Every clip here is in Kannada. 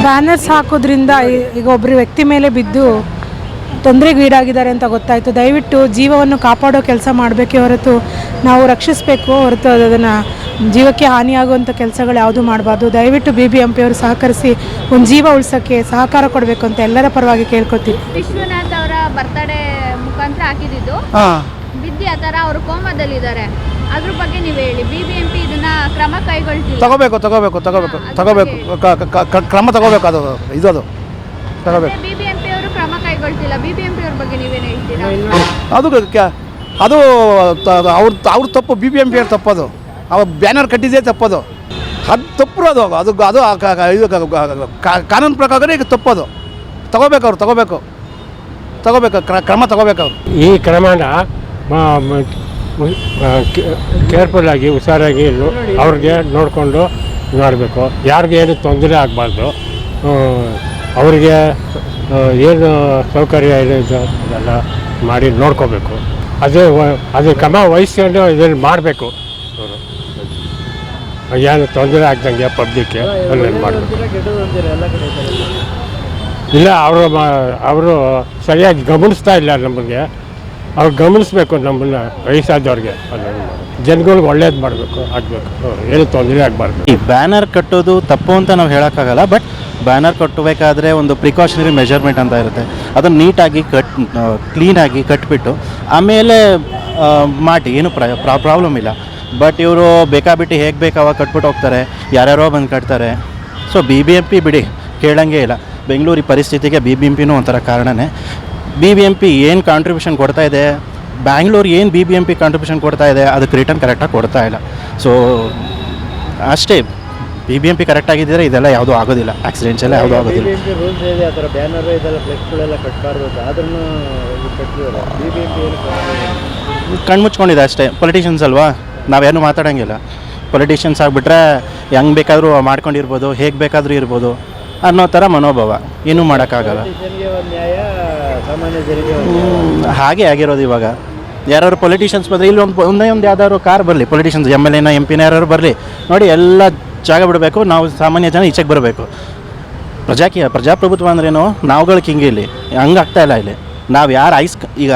ಬ್ಯಾನರ್ಸ್ ಹಾಕೋದ್ರಿಂದ ಈಗ ಒಬ್ಬರು ವ್ಯಕ್ತಿ ಮೇಲೆ ಬಿದ್ದು ತೊಂದರೆಗೀಡಾಗಿದ್ದಾರೆ ಅಂತ ಗೊತ್ತಾಯಿತು. ದಯವಿಟ್ಟು ಜೀವವನ್ನು ಕಾಪಾಡೋ ಕೆಲಸ ಮಾಡಬೇಕೇ ಹೊರತು ನಾವು ರಕ್ಷಿಸಬೇಕು ಹೊರತು ಅದನ್ನು ಜೀವಕ್ಕೆ ಹಾನಿಯಾಗುವಂಥ ಕೆಲಸಗಳು ಯಾವುದೂ ಮಾಡಬಾರ್ದು. ದಯವಿಟ್ಟು BBMP ಅವರು ಸಹಕರಿಸಿ ಒಂದು ಜೀವ ಉಳಿಸೋಕ್ಕೆ ಸಹಕಾರ ಕೊಡಬೇಕು ಅಂತ ಎಲ್ಲರ ಪರವಾಗಿ ಕೇಳ್ಕೊತೀವಿ. ವಿಶ್ವನಾಥ್ ಅವರ ಬರ್ತಡೇ ಮುಖಾಂತರ ಹಾಕಿದ್ದು ಬಿದ್ದು ಆ ಥರ ಅವರು ಕೋಮಾದಲ್ಲಿದ್ದಾರೆ, ಅದ್ರ ಬಗ್ಗೆ ನೀವು ಹೇಳಿ. BBMP ಇದನ್ನ ಕ್ರಮ ಕೈಗೊಳ್ತೀವಿ. ತಗೋಬೇಕು ಕ್ರಮ ತಗೋಬೇಕು. ಅದು ತಗೋಬೇಕು. BBMP ಅವರು ಕ್ರಮ ಕೈಗೊಳ್ತಿಲ್ಲ. BBMP ಅವ್ರ ಬಗ್ಗೆ ನೀವೇನು ಹೇಳ್ತೀರಾ? ಅದು ಅವ್ರ ತಪ್ಪು. BBMP ಅವ್ರ ತಪ್ಪದು. ಅವ ಬ್ಯಾನರ್ ಕಟ್ಟಿದ್ದೇ ತಪ್ಪದು. ಅದು ತಪ್ಪು. ಇದು ಕಾನೂನು ಪ್ರಕಾರ ಈಗ ತಪ್ಪದು. ತಗೋಬೇಕು ಕ್ರಮ ತಗೋಬೇಕು ಅವರು. ಈ ಕ್ರಮನ ಕೇರ್ಫುಲ್ಲಾಗಿ ಹುಷಾರಾಗಿ ಅವ್ರಿಗೆ ನೋಡಿಕೊಂಡು ಮಾಡಬೇಕು. ಯಾರಿಗೆ ಏನು ತೊಂದರೆ ಆಗಬಾರ್ದು. ಅವರಿಗೆ ಏನು ಸೌಕರ್ಯ ಇದೆ ಅದೆಲ್ಲ ಮಾಡಿ ನೋಡ್ಕೋಬೇಕು. ಅದು ಕ್ರಮ ವಹಿಸ್ಕೊಂಡು ಇದನ್ನು ಮಾಡಬೇಕು. ಅವರು ಏನು ತೊಂದರೆ ಆಗ್ದಂಗೆ ಪಬ್ಲಿಕ್ಗೆ ಅದನ್ನು ಮಾಡಬೇಕು. ಇಲ್ಲ ಅವರು ಸರಿಯಾಗಿ ಗಮನಿಸ್ತಾ ಇಲ್ಲ ನಮಗೆ. ಅವ್ರು ಗಮನಿಸ್ಬೇಕು ನಮ್ಮನ್ನು, ವಯಸ್ಸಾದವ್ರಿಗೆ. ಜನಗಳಿಗೆ ಒಳ್ಳೇದು ಮಾಡಬೇಕು, ಆಗಬೇಕು, ಏನು ತೊಂದರೆ ಆಗಬಾರ್ದು. ಈ ಬ್ಯಾನರ್ ಕಟ್ಟೋದು ತಪ್ಪು ಅಂತ ನಾವು ಹೇಳೋಕ್ಕಾಗಲ್ಲ. ಬಟ್ ಬ್ಯಾನರ್ ಕಟ್ಟಬೇಕಾದ್ರೆ ಒಂದು ಪ್ರಿಕಾಷನರಿ ಮೆಜರ್ಮೆಂಟ್ ಅಂತ ಇರುತ್ತೆ. ಅದನ್ನು ನೀಟಾಗಿ ಕ್ಲೀನಾಗಿ ಕಟ್ಬಿಟ್ಟು ಆಮೇಲೆ ಮಾಡಿ ಏನು ಪ್ರಾಬ್ಲಮ್ ಇಲ್ಲ. ಬಟ್ ಇವರು ಬೇಕಾಬಿಟ್ಟು ಹೇಗೆ ಬೇಕು ಅವಾಗ ಕಟ್ಬಿಟ್ಟು ಹೋಗ್ತಾರೆ, ಯಾರ್ಯಾರೋ ಬಂದು ಕಟ್ತಾರೆ. ಸೊ BBMP ಬಿಡಿ, ಕೇಳಂಗೆ ಇಲ್ಲ. ಬೆಂಗಳೂರು ಪರಿಸ್ಥಿತಿಗೆ BBMPನೂ ಒಂಥರ ಕಾರಣನೇ. BBMP ಏನು ಕಾಂಟ್ರಿಬ್ಯೂಷನ್ ಕೊಡ್ತಾ ಇದೆ, ಬ್ಯಾಂಗ್ಳೂರು ಏನು BBMP ಕಾಂಟ್ರಿಬ್ಯೂಷನ್ ಕೊಡ್ತಾ ಇದೆ, ಅದಕ್ಕೆ ರಿಟರ್ನ್ ಕರೆಕ್ಟಾಗಿ ಕೊಡ್ತಾ ಇಲ್ಲ. ಸೊ ಅಷ್ಟೇ. BBMP ಕರೆಕ್ಟಾಗಿದ್ದರೆ ಇದೆಲ್ಲ ಯಾವುದೂ ಆಗೋದಿಲ್ಲ, ಆಕ್ಸಿಡೆಂಟ್ಸ್ ಎಲ್ಲ ಯಾವುದೂ ಆಗೋದಿಲ್ಲ. ಕಣ್ಮುಚ್ಕೊಂಡಿದೆ ಅಷ್ಟೇ. ಪೊಲಿಟಿಷಿಯನ್ಸ್ ಅಲ್ವಾ, ನಾವೇನು ಮಾತಾಡೋಂಗಿಲ್ಲ. ಪೊಲಿಟಿಷಿಯನ್ಸ್ ಆಗಿಬಿಟ್ರೆ ಹೆಂಗೆ ಬೇಕಾದರೂ ಮಾಡ್ಕೊಂಡಿರ್ಬೋದು, ಹೇಗೆ ಬೇಕಾದರೂ ಇರ್ಬೋದು ಅನ್ನೋ ಥರ ಮನೋಭಾವ. ಏನೂ ಮಾಡೋಕ್ಕಾಗಲ್ಲ. ಹಾಗೆ ಆಗಿರೋದು ಇವಾಗ. ಯಾರು ಪೊಲಿಟಿಷಿಯನ್ಸ್ ಬಂದರೆ ಇಲ್ಲಿ ಒಂದೇ ಯಾವ್ದಾದ್ರು ಕಾರ್ ಬರಲಿ, ಪೊಲಿಟಿಷಿಯನ್ಸ್ MLA MP ಯಾರು ಬರಲಿ ನೋಡಿ, ಎಲ್ಲ ಜಾಗ ಬಿಡಬೇಕು. ನಾವು ಸಾಮಾನ್ಯ ಜನ ಈಚೆಗೆ ಬರಬೇಕು. ಪ್ರಜಾಪ್ರಭುತ್ವ ಅಂದ್ರೇನು, ನಾವುಗಳಿಗೆ ಹಿಂಗೆ ಇಲ್ಲಿ ಹಂಗೆ ಆಗ್ತಾಯಿಲ್ಲ. ಇಲ್ಲಿ ನಾವು ಯಾರು ಈಗ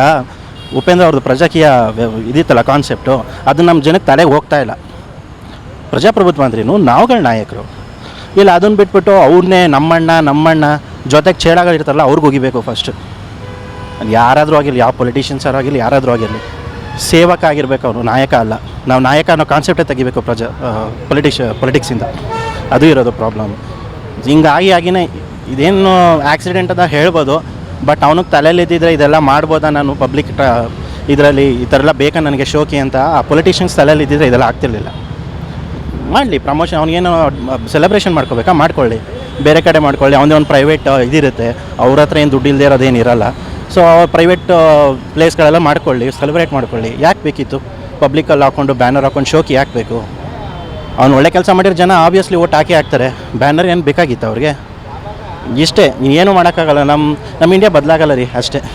ಉಪೇಂದ್ರ ಅವ್ರದ್ದು ಪ್ರಜಾಕೀಯ ಇದಿತ್ತಲ್ಲ ಕಾನ್ಸೆಪ್ಟು, ಅದು ನಮ್ಮ ಜನಕ್ಕೆ ತಲೆಗೆ ಹೋಗ್ತಾ ಇಲ್ಲ. ಪ್ರಜಾಪ್ರಭುತ್ವ ಅಂದ್ರೇನು, ನಾವುಗಳ ನಾಯಕರು. ಇಲ್ಲ ಅದನ್ನು ಬಿಟ್ಬಿಟ್ಟು ಅವ್ರನ್ನೇ ನಮ್ಮಣ್ಣ ಜೊತೆಗೆ ಚೇಳಾಗಿರ್ತಾರಲ್ಲ ಅವ್ರಿಗೆ ಹೋಗಿಬೇಕು ಫಸ್ಟ್. ಯಾರಾದರೂ ಆಗಿರಲಿ, ಯಾವ ಪೊಲಿಟಿಷಿಯನ್ಸ್ ಆಗಿರಲಿ, ಯಾರಾದರೂ ಆಗಿರಲಿ, ಸೇವಕ ಆಗಿರ್ಬೇಕು ಅವರು, ನಾಯಕ ಅಲ್ಲ. ನಾವು ನಾಯಕ ಅನ್ನೋ ಕಾನ್ಸೆಪ್ಟೇ ತೆಗಿಬೇಕು ಪೊಲಿಟಿಕ್ಸಿಂದ. ಅದು ಇರೋದು ಪ್ರಾಬ್ಲಮ್. ಹಿಂಗಾಗಿನೇ ಇದೇನು ಆಕ್ಸಿಡೆಂಟ್ ಅಂತ ಹೇಳ್ಬೋದು. ಬಟ್ ಅವನಿಗೆ ತಲೆಯಲ್ಲಿ ಇದ್ದಿದ್ರೆ ಇದೆಲ್ಲ ಮಾಡ್ಬೋದಾ, ನಾನು ಪಬ್ಲಿಕ್ ಇದರಲ್ಲಿ ಈ ಥರ ಎಲ್ಲ ಬೇಕಾ ನನಗೆ ಶೋಕಿ ಅಂತ ಆ ಪೊಲಿಟಿಷಿಯನ್ಸ್ ತಲೆಯಲ್ಲಿ ಇದ್ದಿದ್ರೆ ಇದೆಲ್ಲ ಆಗ್ತಿರ್ಲಿಲ್ಲ. ಮಾಡಲಿ ಪ್ರಮೋಷನ್, ಅವ್ನಿಗೇನು ಸೆಲೆಬ್ರೇಷನ್ ಮಾಡ್ಕೋಬೇಕಾ ಮಾಡ್ಕೊಳ್ಳಿ, ಬೇರೆ ಕಡೆ ಮಾಡ್ಕೊಳ್ಳಿ. ಅವನದೇ ಒಂದು ಪ್ರೈವೇಟ್ ಇದಿರುತ್ತೆ, ಅವ್ರ ಹತ್ರ ಏನು ದುಡ್ಡು ಇಲ್ಲದೆ ಇರೋದೇನು ಇರೋಲ್ಲ. ಸೊ ಪ್ರೈವೇಟ್ ಪ್ಲೇಸ್ಗಳೆಲ್ಲ ಮಾಡ್ಕೊಳ್ಳಿ, ಸೆಲೆಬ್ರೇಟ್ ಮಾಡ್ಕೊಳ್ಳಿ. ಯಾಕೆ ಬೇಕಿತ್ತು ಪಬ್ಲಿಕಲ್ಲಿ ಹಾಕ್ಕೊಂಡು ಬ್ಯಾನರ್ ಹಾಕ್ಕೊಂಡು ಶೋಕಿ ಯಾಕೆ ಬೇಕು? ಅವ್ನು ಒಳ್ಳೆ ಕೆಲಸ ಮಾಡಿರೋ ಜನ ಆಬ್ವಿಯಸ್ಲಿ ಓಟ್ ಹಾಕ್ತಾರೆ. ಬ್ಯಾನರ್ ಏನು ಬೇಕಾಗಿತ್ತು ಅವ್ರಿಗೆ? ಇಷ್ಟೇ. ಏನು ಮಾಡೋಕ್ಕಾಗಲ್ಲ. ನಮ್ಮ ಇಂಡಿಯಾ ಬದಲಾಗಲ್ಲ ರೀ, ಅಷ್ಟೇ.